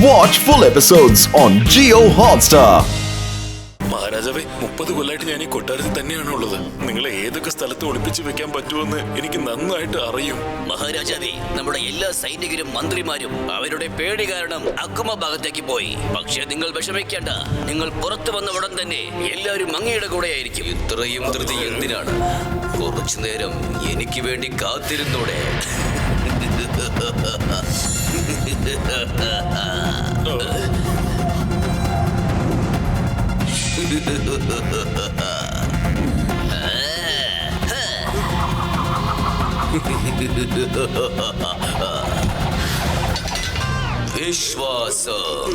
Watch full episodes on Jio Hotstar. മഹാരാജാവേ, 30 കൊല്ലമായിട്ട് ഞാൻ ഈ കൊട്ടാരത്തിൽ തന്നെയാണ് ഉള്ളത്. നിങ്ങളെ ഏതൊക്കെ സ്ഥലത്ത് ഒളിപ്പിച്ചു വെക്കാൻ പറ്റുമെന്ന് എനിക്ക് നന്നായിട്ട് അറിയും. മഹാരാജാവേ, നമ്മുടെ എല്ലാ സൈനികരും മന്ത്രിമാരും അവരുടെ പേടി കാരണം അക്കുമ ഭാഗത്തേക്ക് പോയി. പക്ഷെ നിങ്ങൾ വിഷമിക്കേണ്ട, നിങ്ങൾ പുറത്തു വന്ന ഉടൻ തന്നെ എല്ലാവരും അങ്ങയുടെ കൂടെ ആയിരിക്കും. ഇത്രയും ധൃതി എന്തിനാണ്? കുറച്ചു നേരം എനിക്ക് വേണ്ടി കാത്തിരുന്നൂടെ? വിശ്വാസം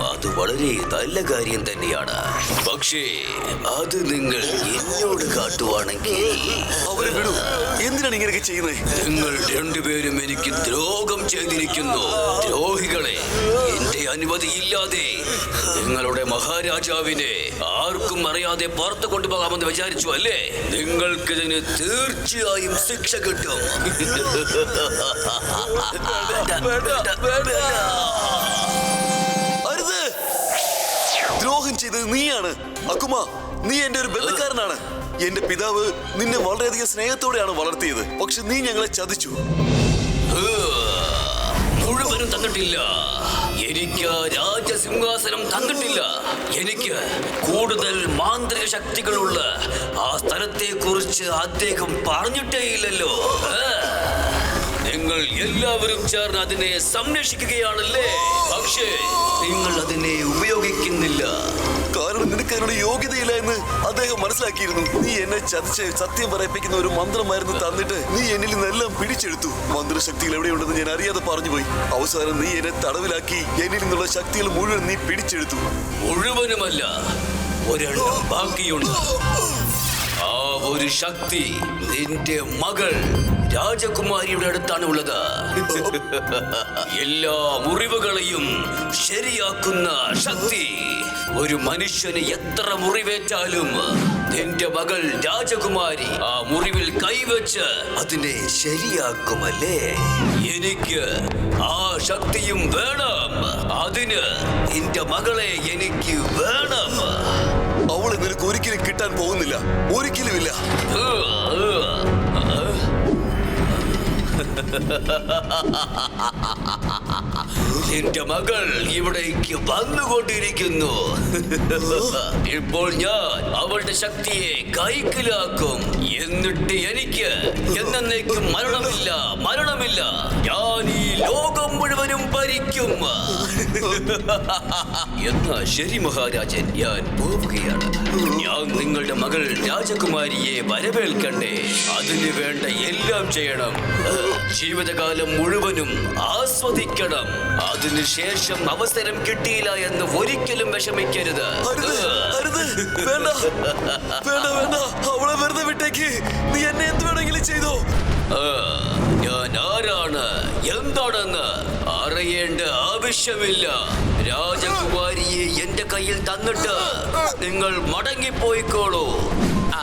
അത് വളരെ നല്ല കാര്യം തന്നെയാണ്. പക്ഷേ അത് നിങ്ങൾ എന്നോട് കാട്ടുവാണെങ്കിൽ അവരെ വിടൂ. എന്തിനാണ് ഇങ്ങനെയൊക്കെ ചെയ്യുന്നത്? നിങ്ങൾ രണ്ടുപേരും എനിക്ക് ദ്രോഹം ചെയ്തിരിക്കുന്നു. ദ്രോഹികളെ, എന്റെ അനുമതിയില്ലാതെ നിങ്ങളുടെ മഹാരാജാവിനെ ആർക്കും അറിയാതെ പുറത്തു കൊണ്ടുപോകാമെന്ന് വിചാരിച്ചു അല്ലേ? നിങ്ങൾക്കിതിന് തീർച്ചയായും ശിക്ഷ കിട്ടും. അരുത്! ദ്രോഹം ചെയ്തത് നീയാണ് അക്കുമ. നീ എന്റെ ഒരു ബന്ധുക്കാരനാണ്. എന്റെ പിതാവ് നിന്നെ വളരെയധികം സ്നേഹത്തോടെയാണ് വളർത്തിയത്. പക്ഷെ നീ ഞങ്ങളെ ചതിച്ചു. മുഴുവനും തന്നിട്ടില്ല. എനിക്ക് രാജസിംഹാസനം തന്നിട്ടില്ല. എനിക്ക് കൂടുതൽ മാന്ത്രിക ശക്തികളുള്ള ആ സ്ഥലത്തെ കുറിച്ച് അദ്ദേഹം പറഞ്ഞിട്ടേയില്ലല്ലോ. നിങ്ങൾ എല്ലാവരും ചേർന്ന് അതിനെ സംരക്ഷിക്കുകയാണല്ലേ? പക്ഷേ നിങ്ങൾ അതിനെ ഉപയോഗിക്കുന്നില്ല. കാരണം നിനക്ക് അതിനോട് യോഗ്യതയില്ല എന്ന് അദ്ദേഹം മനസ്സിലാക്കിയിരുന്നു. നീ എന്നെ ചതിച്ച് സത്യം പറയിപ്പിക്കുന്ന ഒരു മന്ത്രമായിരുന്നു തന്നിട്ട് നീ എന്നിൽ നിന്നെല്ലാം പിടിച്ചെടുത്തു. മന്ത്രശക്തികൾ എവിടെയുണ്ടെന്ന് ഞാൻ അറിയാതെ പറഞ്ഞുപോയി. അവസാനം നീ എന്നെ തടവിലാക്കി എന്നിൽ നിന്നുള്ള ശക്തികൾ മുഴുവൻ നീ പിടിച്ചെടുത്തു. മുഴുവനുമല്ല, ഒരെണ്ണം ബാക്കിയുണ്ട്. ആ ഒരു ശക്തി നിന്റെ മകൾ രാജകുമാരിയുടെ അടുത്താണ് ഉള്ളത്. എല്ലാ മുറിവുകളെയും ശരിയാക്കുന്ന ശക്തി. ഒരു മനുഷ്യന് എത്ര മുറിവേറ്റാലും നിന്റെ മകൾ രാജകുമാരി ആ മുറിവിൽ കൈവച്ച് അതിനെ ശരിയാക്കുമല്ലേ? എനിക്ക് ആ ശക്തിയും വേണം. അതിന് നിന്റെ മകളെ എനിക്ക് വേണം. അവള് നിനക്ക് ഒരിക്കലും കിട്ടാൻ പോകുന്നില്ല. ഒരിക്കലുമില്ല. എന്റെ മകൾ ഇവിടേക്ക് വന്നുകൊണ്ടിരിക്കുന്നു. ഇപ്പോൾ ഞാൻ അവളുടെ ശക്തിയെ കൈക്കലാക്കും. എന്നിട്ട് എനിക്ക് എന്നേക്കും മരണമില്ല, മരണമില്ല. ഞാൻ ഈ ലോകം മുഴുവനും ഭരിക്കും. എന്നാ ശരി മഹാരാജൻ, ഞാൻ പോവുകയാണ്. ഞാൻ നിങ്ങളുടെ മകൾ രാജകുമാരിയെ വരവേൽക്കണ്ടേ? അതിന് വേണ്ട എല്ലാം ചെയ്യണം. ജീവിതകാലം മുഴുവനും ആസ്വദിക്കണം. അതിനുശേഷം അവസരം കിട്ടിയില്ല എന്ന് ഒരിക്കലും വിഷമിക്കരുത്. വേണ്ട വേണ്ട വേണ്ട, അവളെ വെറുതെ വിട്ടേക്ക്. നീ എന്നെ എന്ത് വേണമെങ്കിലും ചെയ്തോ. ഞാൻ ആരാണ് എന്താണെന്ന് അറിയേണ്ട ആവശ്യമില്ല. രാജകുമാരിയെ എന്റെ കയ്യിൽ തന്നിട്ട് നിങ്ങൾ മടങ്ങിപ്പോയിക്കോളൂ.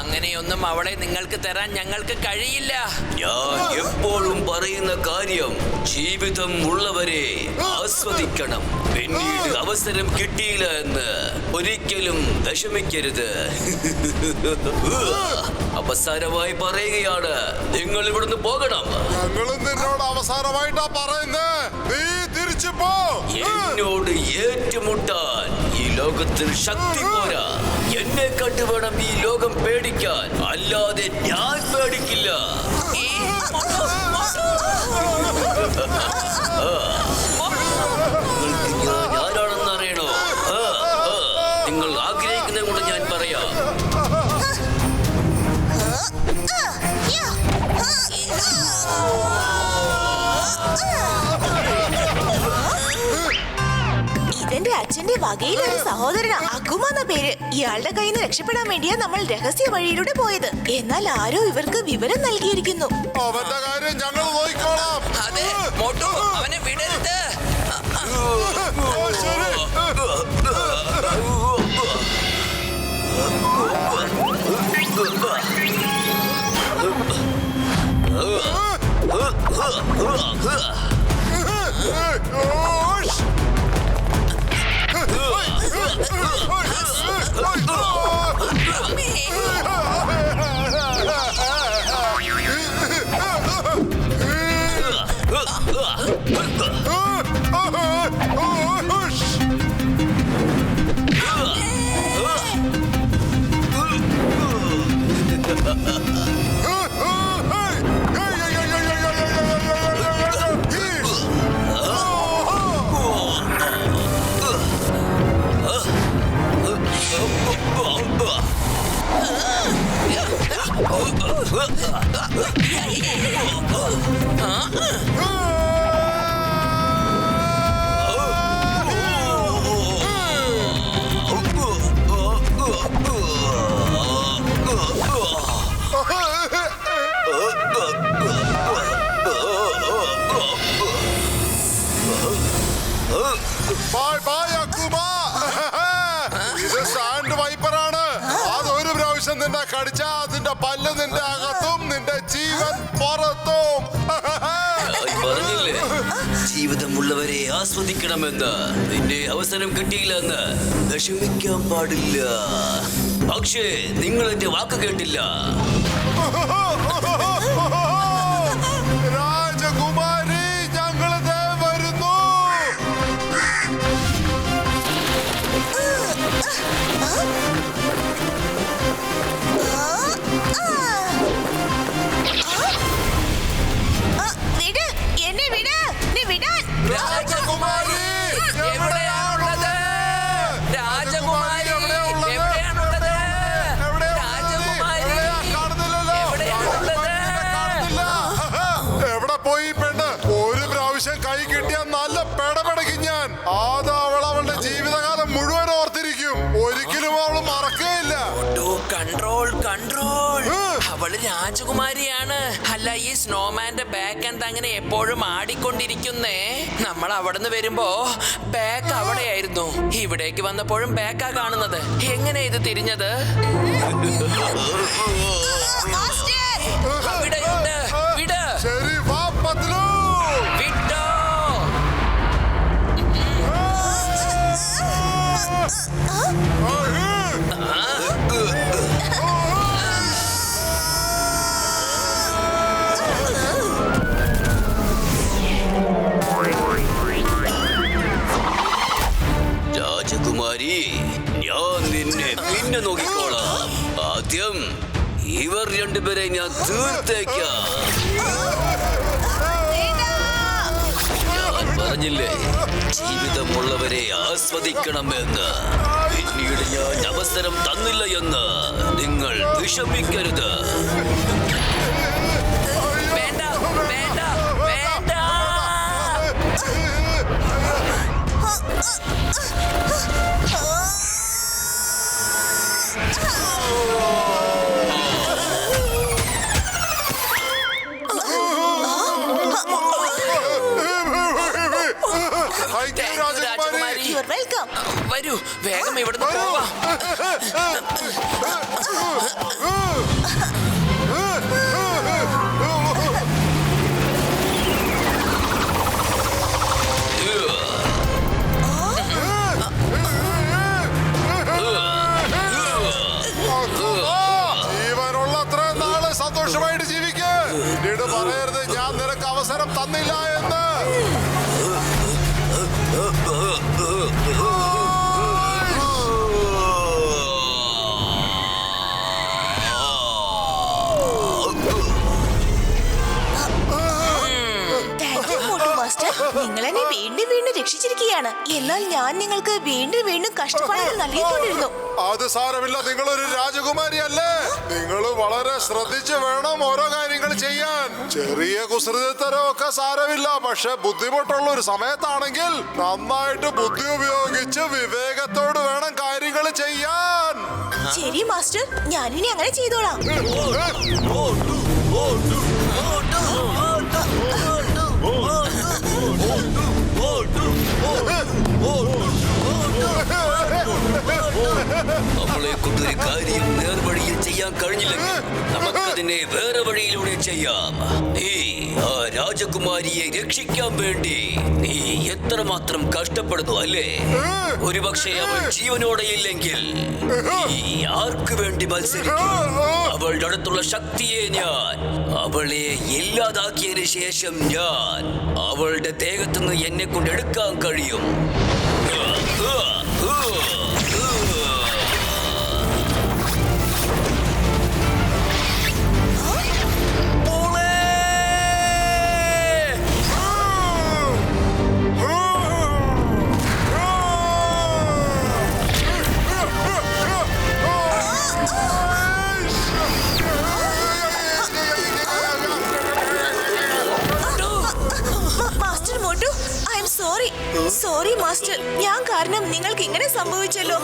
അങ്ങനെയൊന്നും അവളെ നിങ്ങൾക്ക് തരാൻ ഞങ്ങൾക്ക് കഴിയില്ല. ഞാൻ എപ്പോഴും പറയുന്ന കാര്യം, ജീവിതം ഉള്ളവരെ ആസ്വദിക്കണം. പിന്നീട് അവസരം കിട്ടിയില്ല എന്ന് ഒരിക്കലും വിഷമിക്കരുത്. അവസാനമായി പറയുകയാണ്, നിങ്ങൾ ഇവിടുന്ന് പോകണം. ഞങ്ങളും നിന്നോട് അവസാനമായിട്ടാ പറയുന്നേ, നീ തിരിച്ചു പോ. എന്നോട് ഏറ്റുമുട്ടാൻ ഈ ലോകത്തിൽ ശക്തി പോരാ. എന്നെ കണ്ടു വേണം ഈ ലോകം പേടിക്കാൻ, അല്ലാതെ ഞാൻ പേടിക്കില്ല. നിങ്ങൾക്ക് ഞാൻ ആരാണെന്ന് അറിയണോ? നിങ്ങൾ ആഗ്രഹിക്കുന്നത് കൊണ്ട് ഞാൻ പറയാം. ഇതെന്റെ അച്ഛന്റെ വകയിലൊരു സഹോദരനാ, അക്കുമ എന്ന പേര്. ഇയാളുടെ കയ്യിൽ നിന്ന് രക്ഷപ്പെടാൻ വേണ്ടിയാ നമ്മൾ രഹസ്യ വഴിയിലൂടെ പോയത്. എന്നാൽ ആരോ ഇവർക്ക് വിവരം നൽകിയിരിക്കുന്നു. അവന്റെ കാര്യം ഞങ്ങൾ നോക്കിക്കോളാം. അതെ, മോട്ടു, അവനെ വിടരുത്. ശരി. ബൈ ബൈ അക്കുമ. ഇത് സാൻഡ് വൈപ്പറാണ്. അതൊരു പ്രാവശ്യം നിന്നെ കടിച്ച അതിന്റെ പല്ല് നിന്റെ അകത്തും നിന്റെ ജീവൻ പുറത്തും. ഞാൻ പറഞ്ഞില്ലേ ജീവിതമുള്ളവരെ ആസ്വദിക്കണമെന്ന്. നിന്റെ അവസരം കിട്ടിയില്ലെന്ന് വിഷമിക്കാൻ പാടില്ല. പക്ഷേ നിങ്ങൾ എന്റെ വാക്ക് കേട്ടില്ല. രാജകുമാരി, ഞങ്ങൾ ദേ വരുന്നു. വിട് എന്നെ, വിട് നീ വിടാൻ. രാജകുമാരി എവിടെയാണുള്ളത്? രാജകുമാരി എവിടെയാണുള്ളത്? രാജകുമാരി എവിടെയാണുള്ളത്? എവിടെ പോയി പെണ്ണ്? ഒരു പ്രാവശ്യം കൈ കിട്ടിയ നല്ല പെടപെടക്കും ഞാൻ. അത് അവളുടെ ജീവിതകാലം മുഴുവൻ ഓർത്തിരിക്കും. ഒരിക്കലും അവള് മറക്കുകയില്ല. Control control. അവള് രാജകുമാരിയാണ്. അല്ല, ഈ സ്നോമാന്റെ ബാക്ക് എന്താ അങ്ങനെ എപ്പോഴും ആടിക്കൊണ്ടിരിക്കുന്നേ? നമ്മൾ അവിടുന്ന് വരുമ്പോ ബാക്ക് അവിടെയായിരുന്നു. ഇവിടേക്ക് വന്നപ്പോഴും ബാക്കാ കാണുന്നത്. എങ്ങനെ ഇത് തിരിഞ്ഞത്? അവിടെയുണ്ട്. വിട്. ശരി, വാ പത്ലു. വിട്ടോ. രാജകുമാരി, ഞാൻ നിന്നെ പിന്നെ നോക്കിക്കോളാം. ആദ്യം ഇവർ രണ്ടുപേരെ ഞാൻ തീർത്തേക്കാം. ഞാൻ പറഞ്ഞില്ലേ ജീവിതമുള്ളവരെ ആസ്വദിക്കണമെന്ന്. പിന്നീട് ഞാൻ അവസരം തന്നില്ല എന്ന് നിങ്ങൾ വിഷമിക്കരുത്. വേണ്ട വേണ്ട വേണ്ട. രാജകുമാരി, You are welcome. വരൂ, വേഗം ഇവിടുന്ന് പോവാം. ജീവനുള്ളത്ര നാള് സന്തോഷമായിട്ട് ജീവിക്ക്. പിന്നീട് പറയരുത് ഞാൻ നിനക്ക് അവസരം തന്നില്ല എന്ന്. നിങ്ങൾ എന്നെ വീണ്ടും വീണ്ടും രക്ഷിച്ചിരിക്കുകയാണ്. എന്നാൽ ഞാൻ നിങ്ങൾക്ക് വീണ്ടും വീണ്ടും കഷ്ടപ്പാടുകൾ നൽകിക്കൊണ്ടിരുന്നു. അത് സാരമില്ല, നിങ്ങളൊരു രാജകുമാരിയല്ലേ. നിങ്ങൾ വളരെ ശ്രദ്ധിച്ച് വേണം ഓരോ കാര്യങ്ങൾ ചെയ്യാൻ. ചെറിയ കുസൃതിത്തരമൊക്കെ സാരമില്ല, പക്ഷെ ബുദ്ധിമുട്ടുള്ള ഒരു സമയത്താണെങ്കിൽ നന്നായിട്ട് ബുദ്ധി ഉപയോഗിച്ച് വിവേകത്തോട് വേണം കാര്യങ്ങൾ ചെയ്യാൻ. ശരി മാസ്റ്റർ, ഞാനിനി അങ്ങനെ ചെയ്തോളാം. നമ്മളെ കൊണ്ടൊരു കാര്യം നേർവഴിയിൽ ചെയ്യാൻ കഴിഞ്ഞില്ലെങ്കിൽ നമുക്കതിനെ വേറെ വഴിയിലൂടെ ചെയ്യാം. നീ ആ രാജകുമാരിയെ രക്ഷിക്കാൻ വേണ്ടി നീ എത്രമാത്രം കഷ്ടപ്പെടുന്നു അല്ലേ? ഒരുപക്ഷെ അവൾ ജീവനോടെ ഇല്ലെങ്കിൽ നീ ആർക്ക് വേണ്ടി മത്സരിക്കും? അവളുടെ അടുത്തുള്ള ശക്തിയെ ഞാൻ അവളെ ഇല്ലാതാക്കിയതിനു ശേഷം ഞാൻ അവളുടെ ദേഹത്തുനിന്ന് എന്നെ കൊണ്ട് എടുക്കാൻ കഴിയും. Master Motu, I am sorry master. ഞാൻ കാരണം നിങ്ങൾക്ക് ഇങ്ങനെ സംഭവിച്ചല്ലോ.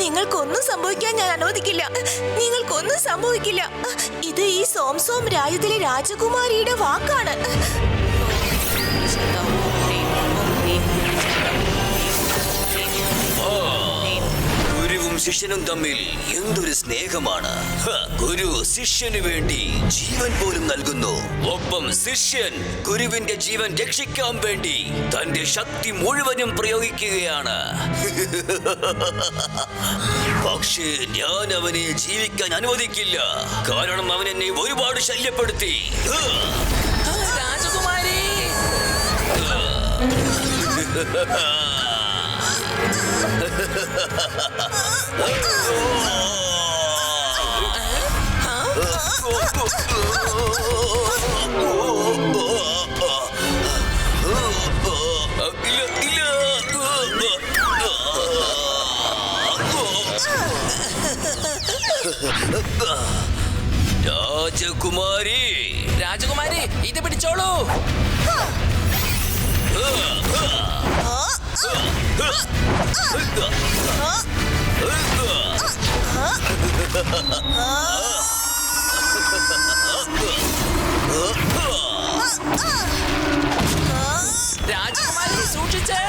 നിങ്ങൾക്കൊന്നും സംഭവിക്കാൻ ഞാൻ അനുവദിക്കില്ല. നിങ്ങൾക്കൊന്നും സംഭവിക്കില്ല. ഇത് ഈ സോംസോം രാജ്യത്തിലെ രാജകുമാരിയുടെ വാക്കാണ്. ഗുരുവും ശിഷ്യനും തമ്മിൽ എന്തൊരു സ്നേഹമാണ്. ഗുരു ശിഷ്യന് വേണ്ടി ജീവൻ പോലും നൽകുന്നു. ഒപ്പം ശിഷ്യൻ ഗുരുവിന്റെ ജീവൻ രക്ഷിക്കാൻ വേണ്ടി തന്റെ ശക്തി മുഴുവനും പ്രയോഗിക്കുകയാണ്. പക്ഷേ ഞാൻ അവനെ ജീവിക്കാൻ അനുവദിക്കില്ല. കാരണം അവൻ എന്നെ ഒരുപാട് ശല്യപ്പെടുത്തി. രാജകുമാരി, രാജകുമാരി, രാജകുമാരി, ഇത് പിടിച്ചോളൂ. രാജകുമാരി, സൂക്ഷിച്ച്.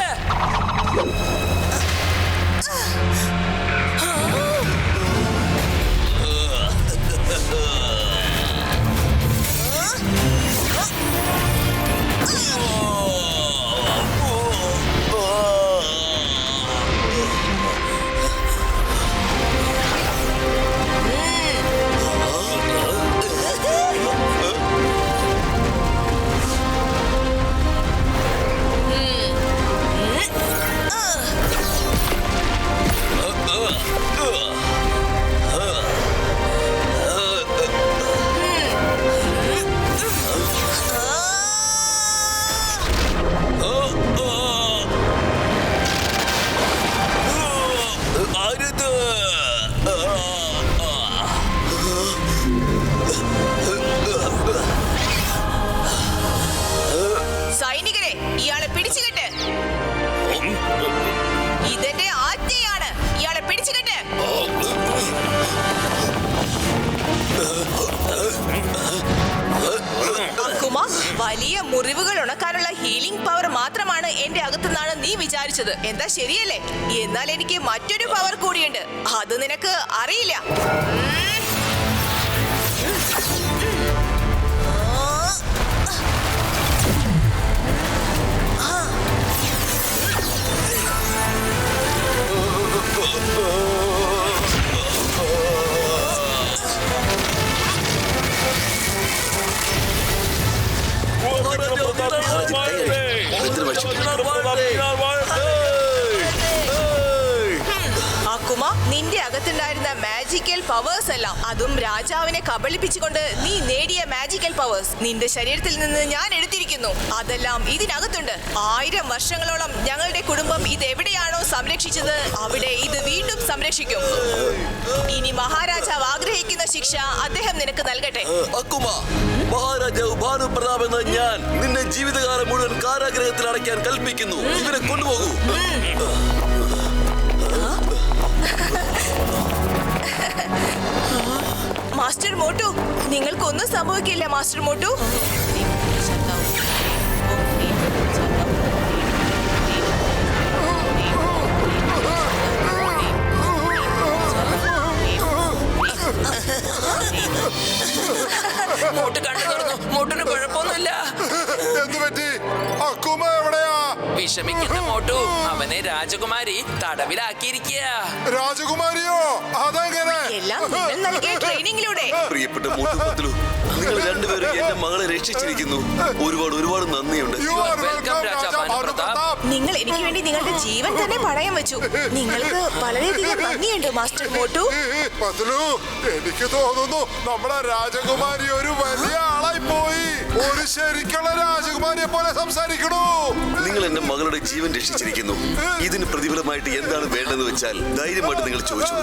സൈനികരെ, ഇയാളെ പിടിച്ചുകെട്ട്. ഇതെന്റെ ആജ്ഞയാണ്. ഇയാളെ പിടിച്ചുകെട്ട്. അക്കുമ, വലിയ മുറിവുകൾ ഉണക്കാനുള്ള ഹീലിംഗ് പവർ മാത്രമാണ് എന്റെ അകത്തുനിന്നാണ് നീ വിചാരിച്ചത്. എന്താ ശരിയല്ലേ? എന്നാൽ എനിക്ക് മറ്റൊരു പവർ കൂടിയുണ്ട്. അത് നിനക്ക് അറിയില്ല. അക്കുമ, നിന്റെ അകത്തുണ്ടായിരുന്ന മാജിക്കൽ പവേഴ്സ് എല്ലാം, അതും രാജാവിനെ കബളിപ്പിച്ചുകൊണ്ട് നീ നേടിയ മാജിക്കൽ പവേഴ്സ് നിന്റെ ശരീരത്തിൽ നിന്ന് ഞാൻ എടുത്തിരിക്കുന്നു. അതെല്ലാം ഇതിനകത്തുണ്ട്. 1000 വർഷങ്ങളോളം ഞങ്ങളുടെ കുടുംബം ഇത് എവിടെയാണോ സംരക്ഷിച്ചത് അവിടെ ഇത് വീണ്ടും സംരക്ഷിക്കും. ഇനി മഹാരാജാവ് ആഗ്രഹിക്കുന്ന ശിക്ഷ അദ്ദേഹം നിനക്ക് നൽകട്ടെ. അക്കുമ, മഹാരാജാവ് ഭാനുപ്രതാപ് എന്ന ഞാൻ നിന്നെ ജീവിതകാലം മുഴുവൻ കാരാഗ്രഹത്തിൽ അടയ്ക്കാൻ കൽപ്പിക്കുന്നു. ഇവരെ കൊണ്ടുപോകൂ. മാസ്റ്റർ മോട്ടു, നിങ്ങൾക്കൊന്നും സംഭവിക്കില്ല മാസ്റ്റർ മോട്ടു. വിഷമിക്കുന്ന മോട്ടു, അവനെ രാജകുമാരി തടവിലാക്കിയിരിക്കുക. രാജകുമാരിയോ? അതെങ്ങനെ? എല്ലാം നിങ്ങൾ നൽകിയ ട്രെയിനിങ്ങിലൂടെ. പ്രിയപ്പെട്ട മോട്ടു പത്ലു, നിങ്ങൾ രണ്ടുപേരും എന്റെ മകളെ രക്ഷിച്ചിരിക്കുന്നു. ഒരുപാട് ഒരുപാട് നന്ദിയുണ്ട്. You are welcome, Raja Bhanupratap. നിങ്ങൾ എനിക്ക് വേണ്ടി നിങ്ങളുടെ ജീവൻ തന്നെ പണയം വെച്ചു. നിങ്ങൾക്ക് വളരെയധികം നന്ദിയുണ്ട് മാസ്റ്റർ മോട്ടു. പത്ലു, എനിക്ക് തോന്നുന്നു നമ്മുടെ രാജകുമാരി ഒരു വലിയ ആളായി പോയി. ഒരു ശരിക്കുള്ള രാജകുമാരിയെ പോലെ സംസാരിക്കണു. നിങ്ങൾ എന്റെ മകളുടെ ജീവൻ രക്ഷിച്ചിരിക്കുന്നു. ഇതിന് പ്രതിഫലമായിട്ട് എന്താണ് വേണ്ടതെന്ന് വെച്ചാൽ ധൈര്യമായിട്ട് നിങ്ങൾ ചോദിച്ചു.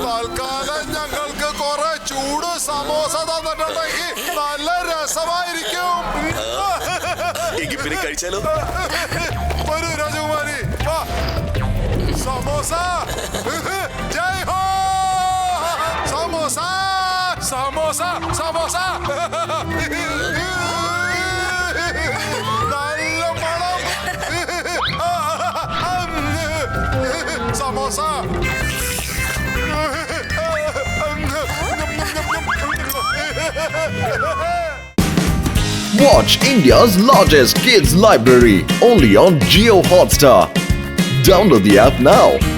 തൽക്കാലം ഞങ്ങൾക്ക് കുറെ ചൂട് സമോസ തന്നിട്ടുണ്ടെങ്കിൽ നല്ല രസമായിരിക്കും. എങ്കിൽ പിന്നെ കഴിച്ചാലോ? ഒരു രാജകുമാരി വാ. സമോസ. ജയ് ഹോ. സമോസ സമോസ സമോസ. നല്ല മണം. Samosa. Watch India's largest kids library only on Jio Hotstar. Download the app now.